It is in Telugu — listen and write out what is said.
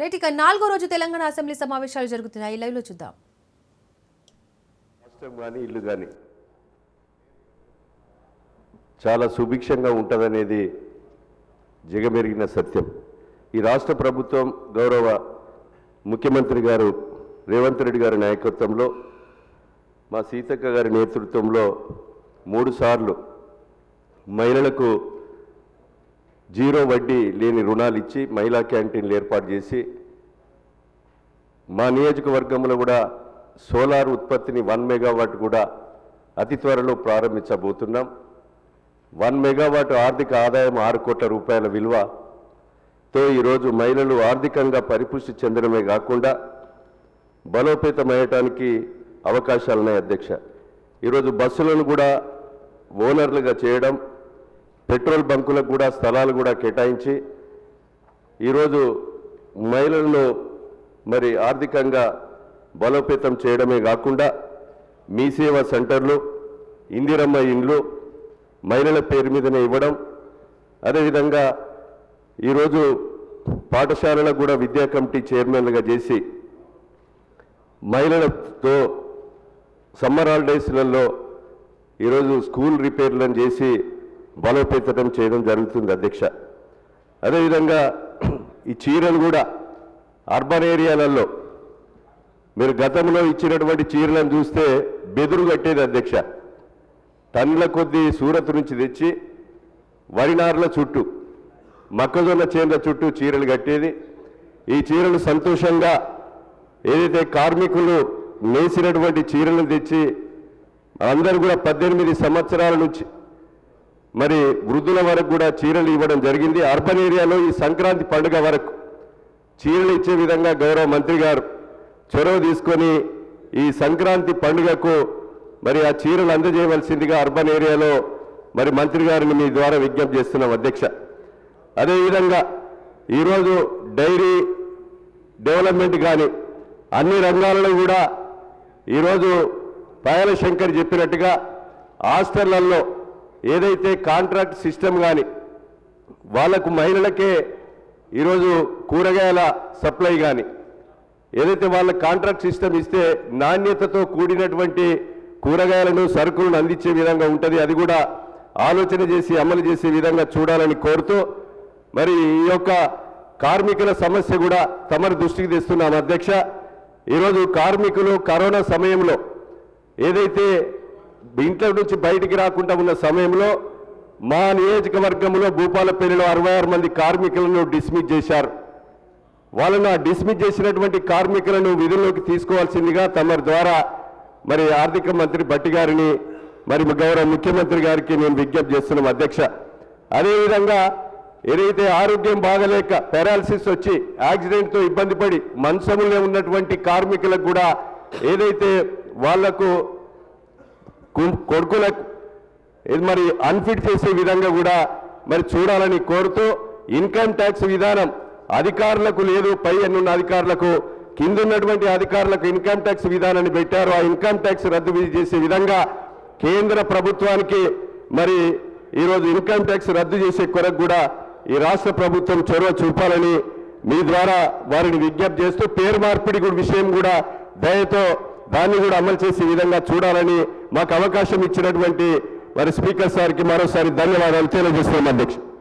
రైట్, ఇక 4వ రోజు తెలంగాణ అసెంబ్లీ సమావేశాలు జరుగుతున్నాయి. లైవ్ లో చూద్దాం. రాష్ట్రం కానీ ఇల్లు కానీ చాలా సుభిక్షంగా ఉంటుందనేది జగమెరిగిన సత్యం. ఈ రాష్ట్ర ప్రభుత్వం గౌరవ ముఖ్యమంత్రి గారు రేవంత్ రెడ్డి గారి నాయకత్వంలో, మా సీతక్క గారి నేతృత్వంలో 3 సార్లు మహిళలకు జీరో వడ్డీ లేని రుణాలు ఇచ్చి మహిళా క్యాంటీన్లు ఏర్పాటు చేసి, మా నియోజకవర్గంలో కూడా సోలార్ ఉత్పత్తిని 1 మెగావాట్ కూడా అతి త్వరలో ప్రారంభించబోతున్నాం. 1 మెగావాట్ ఆర్థిక ఆదాయం 6 కోట్ల రూపాయల విలువతో ఈరోజు మహిళలు ఆర్థికంగా పరిపుష్టి చెందడమే కాకుండా బలోపేతమయ్యటానికి అవకాశాలున్నాయి. అధ్యక్ష, ఈరోజు బస్సులను కూడా ఓనర్లుగా చేయడం, పెట్రోల్ బంకులకు కూడా స్థలాలు కూడా కేటాయించి ఈరోజు మహిళలను మరి ఆర్థికంగా బలోపేతం చేయడమే కాకుండా మీ సేవా సెంటర్లు, ఇందిరమ్మ ఇండ్లు మహిళల పేరు మీదనే ఇవ్వడం, అదేవిధంగా ఈరోజు పాఠశాలలకు కూడా విద్యా కమిటీ చైర్మన్లుగా చేసి మహిళలతో సమ్మర్ హాలిడేస్లలో ఈరోజు స్కూల్ రిపేర్లను చేసి బలోపేతం చేయడం జరుగుతుంది. అధ్యక్ష, అదేవిధంగా ఈ చీరలు కూడా అర్బన్ ఏరియాలలో మీరు గతంలో ఇచ్చినటువంటి చీరలను చూస్తే బెదురు కట్టేది. అధ్యక్ష, టన్నుల కొద్దీ సూరత్ నుంచి తెచ్చి వరినార్ల చుట్టూ, మొక్కజొన్న చేనుల చుట్టూ చీరలు కట్టేది. ఈ చీరలు సంతోషంగా ఏదైతే కార్మికులు నేసినటువంటి చీరలను తెచ్చి అందరూ కూడా 18 సంవత్సరాల నుంచి మరి వృద్ధుల వరకు కూడా చీరలు ఇవ్వడం జరిగింది. అర్బన్ ఏరియాలో ఈ సంక్రాంతి పండుగ వరకు చీరలు ఇచ్చే విధంగా గౌరవ మంత్రి గారు చొరవ తీసుకొని ఈ సంక్రాంతి పండుగకు మరి ఆ చీరలు అందజేయవలసిందిగా అర్బన్ ఏరియాలో మరి మంత్రి గారిని మీ ద్వారా విజ్ఞప్తి చేస్తున్నాం. అధ్యక్ష, అదేవిధంగా ఈరోజు డైరీ డెవలప్మెంట్ కానీ అన్ని రంగాలలో కూడా ఈరోజు పాయల శంకర్ చెప్పినట్టుగా హాస్టళ్లలో ఏదైతే కాంట్రాక్ట్ సిస్టమ్ కానీ వాళ్లకు మహిళలకే ఈరోజు కూరగాయల సప్లై కానీ ఏదైతే వాళ్ళ కాంట్రాక్ట్ సిస్టమ్ ఇస్తే నాణ్యతతో కూడినటువంటి కూరగాయలను సరుకులను అందించే విధంగా ఉంటుంది. అది కూడా ఆలోచన చేసి అమలు చేసే విధంగా చూడాలని కోరుతూ మరి ఈ యొక్క కార్మికుల సమస్య కూడా తమరి దృష్టికి తెస్తున్నాం. అధ్యక్ష, ఈరోజు కార్మికులు కరోనా సమయంలో ఏదైతే ఇంట్లో నుంచి బయటికి రాకుండా ఉన్న సమయంలో మా నియోజకవర్గంలో భూపాలపల్లిలో 66 మంది కార్మికులను డిస్మిస్ చేశారు. వాళ్ళను డిస్మిస్ చేసినటువంటి కార్మికులను విధుల్లోకి తీసుకోవాల్సిందిగా తమరి ద్వారా మరి ఆర్థిక మంత్రి భట్టి గారిని మరి గౌరవ ముఖ్యమంత్రి గారికి నేను విజ్ఞప్తి చేస్తున్నాం. అధ్యక్ష, అదేవిధంగా ఏదైతే ఆరోగ్యం బాగలేక పారాలసిస్ వచ్చి యాక్సిడెంట్తో ఇబ్బంది పడి మంచంలో ఉన్నటువంటి కార్మికులకు కూడా ఏదైతే వాళ్లకు కొడుకులకు మరి అన్ఫిట్ చేసే విధంగా కూడా మరి చూడాలని కోరుతూ ఇన్కమ్ ట్యాక్స్ విధానం అధికారులకు లేదు, పై ఎన్నున్న అధికారులకు, కింద ఉన్నటువంటి అధికారులకు ఇన్కమ్ ట్యాక్స్ విధానాన్ని పెట్టారు. ఆ ఇన్కమ్ ట్యాక్స్ రద్దు చేసే విధంగా కేంద్ర ప్రభుత్వానికి మరి ఈరోజు ఇన్కమ్ ట్యాక్స్ రద్దు చేసే కొరకు కూడా ఈ రాష్ట్ర ప్రభుత్వం చొరవ చూపాలని మీ ద్వారా వారిని విజ్ఞప్తి చేస్తూ పేరు మార్పిడి విషయం కూడా దయతో దాన్ని కూడా అమలు చేసే విధంగా చూడాలని మాకు అవకాశం ఇచ్చినటువంటి మరి స్పీకర్ సార్కి మరోసారి ధన్యవాదాలు తెలియజేస్తున్నాం. అధ్యక్ష.